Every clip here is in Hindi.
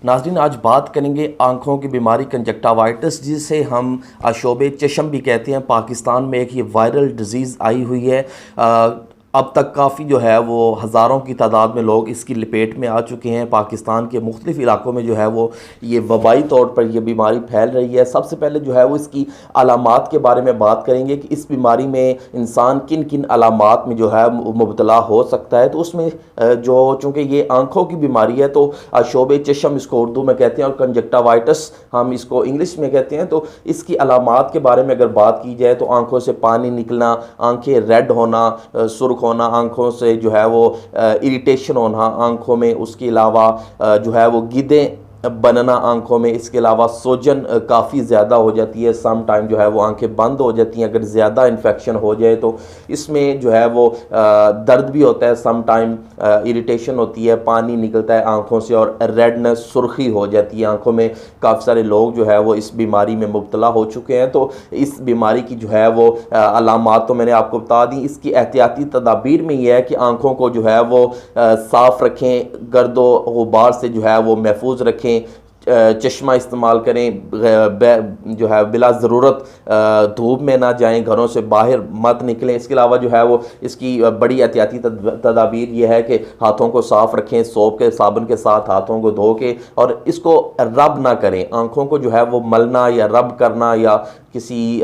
नाज़रीन, आज बात करेंगे आँखों की बीमारी कंजक्टावाइटिस, जिसे हम शोबे चशम भी कहते हैं। पाकिस्तान में एक ये वायरल डिज़ीज़ आई हुई है। अब तक काफ़ी जो है वो हज़ारों की तादाद में लोग इसकी लपेट में आ चुके हैं। पाकिस्तान के मुख्तलिफ इलाकों में जो है वो ये वबाई तौर पर यह बीमारी फैल रही है। सबसे पहले जो है वो इसकी अलामात के बारे में बात करेंगे कि इस बीमारी में इंसान किन किन अलामात में जो है मुब्तला हो सकता है। तो उसमें जो चूँकि ये आँखों की बीमारी है तो शोबे चशम इसको उर्दू में कहते हैं और कंजक्टावाइटिस हम इसको इंग्लिश में कहते हैं। तो इसकी अलामात के बारे में अगर बात की जाए तो आँखों से पानी निकलना, आँखें रेड होना, सुर्ख होना, आँखों से जो है वो इरिटेशन होना आँखों में, उसके अलावा जो है वो गिदें बनना आँखों में, इसके अलावा सोजन काफ़ी ज़्यादा हो जाती है। सम टाइम जो है वो आँखें बंद हो जाती हैं अगर ज़्यादा इन्फेक्शन हो जाए तो। इसमें जो है वो दर्द भी होता है, सम टाइम इरिटेशन होती है, पानी निकलता है आँखों से और रेडनेस, सुर्खी हो जाती है आँखों में। काफ़ी सारे लोग जो है वो इस बीमारी में मुब्तला हो चुके हैं। तो इस बीमारी की जो है वो अलामात तो मैंने आपको बता दी। इसकी एहतियाती तदाबीर में यह है कि आँखों को जो है वो साफ़ रखें, गर्दो गुबार से जो है वो महफूज रखें, चश्मा इस्तेमाल करें, जो है बिला ज़रूरत धूप में ना जाएं, घरों से बाहर मत निकलें। इसके अलावा जो है वो इसकी बड़ी एहतियाती तदाबीर ये है कि हाथों को साफ़ रखें, सोप के साबुन के साथ हाथों को धो के, और इसको रब ना करें। आँखों को जो है वो मलना या रब करना या किसी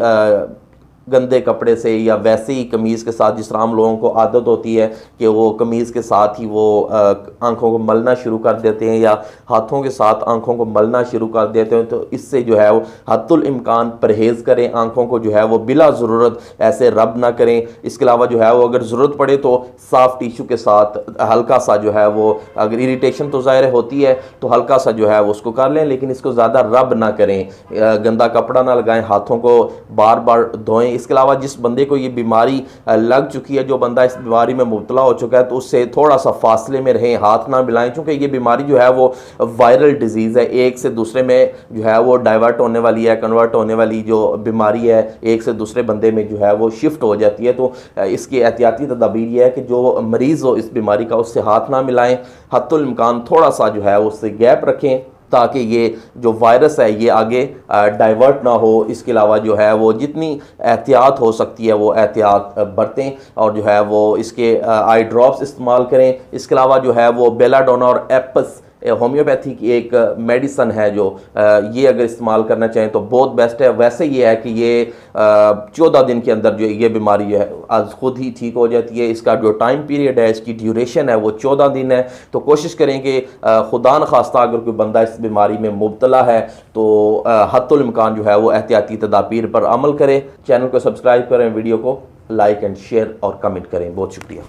गंदे कपड़े से या वैसे ही कमीज़ के साथ, जिस तरह हम लोगों को आदत होती है कि वो कमीज़ के साथ ही वो आंखों को मलना शुरू कर देते हैं या हाथों के साथ आंखों को मलना शुरू कर देते हैं, तो इससे जो है वो हद्दुल इम्कान परहेज़ करें। आंखों को जो है वो बिला ज़रूरत ऐसे रब ना करें। इसके अलावा जो है वो अगर ज़रूरत पड़े तो साफ़ टिशू के साथ हल्का सा जो है वो, अगर इरीटेशन तो ज़ाहिर होती है तो हल्का सा जो है वो उसको कर लें, लेकिन इसको ज़्यादा रब ना करें। गंदा कपड़ा ना लगाएं, हाथों को बार बार धोएं। इसके अलावा जिस बंदे को ये बीमारी लग चुकी है, जो बंदा इस बीमारी में मुब्तला हो चुका है, तो उससे थोड़ा सा फासले में रहें, हाथ ना मिलाएं, क्योंकि ये बीमारी जो है वो वायरल डिजीज़ है। एक से दूसरे में जो है वो डाइवर्ट होने वाली है, कन्वर्ट होने वाली जो बीमारी है, एक से दूसरे बंदे में जो है वो शिफ्ट हो जाती है। तो इसकी एहतियाती तदाबीर ये है कि जो मरीज़ हो इस बीमारी का, उससे हाथ ना मिलाएं, हद्दुल इम्कान थोड़ा सा जो है उससे गैप रखें ताकि ये जो वायरस है ये आगे डाइवर्ट ना हो। इसके अलावा जो है वो जितनी एहतियात हो सकती है वो एहतियात बरतें और जो है वो इसके आई ड्रॉप्स इस्तेमाल करें। इसके अलावा जो है वो बेलाडोना और एप्स होम्योपैथी की एक मेडिसन है, जो ये अगर इस्तेमाल करना चाहें तो बहुत बेस्ट है। वैसे ये है कि ये 14 दिन के अंदर जो ये बीमारी जो है आज खुद ही ठीक हो जाती है। इसका जो टाइम पीरियड है, इसकी ड्यूरेशन है वो 14 दिन है। तो कोशिश करें कि खुदा न खास्ता अगर कोई बंदा इस बीमारी में मुब्तला है तो हद्दुल इम्कान जो है वो एहतियाती तदाबीर पर अमल करें। चैनल को सब्सक्राइब करें, वीडियो को लाइक एंड शेयर और कमेंट करें। बहुत शुक्रिया।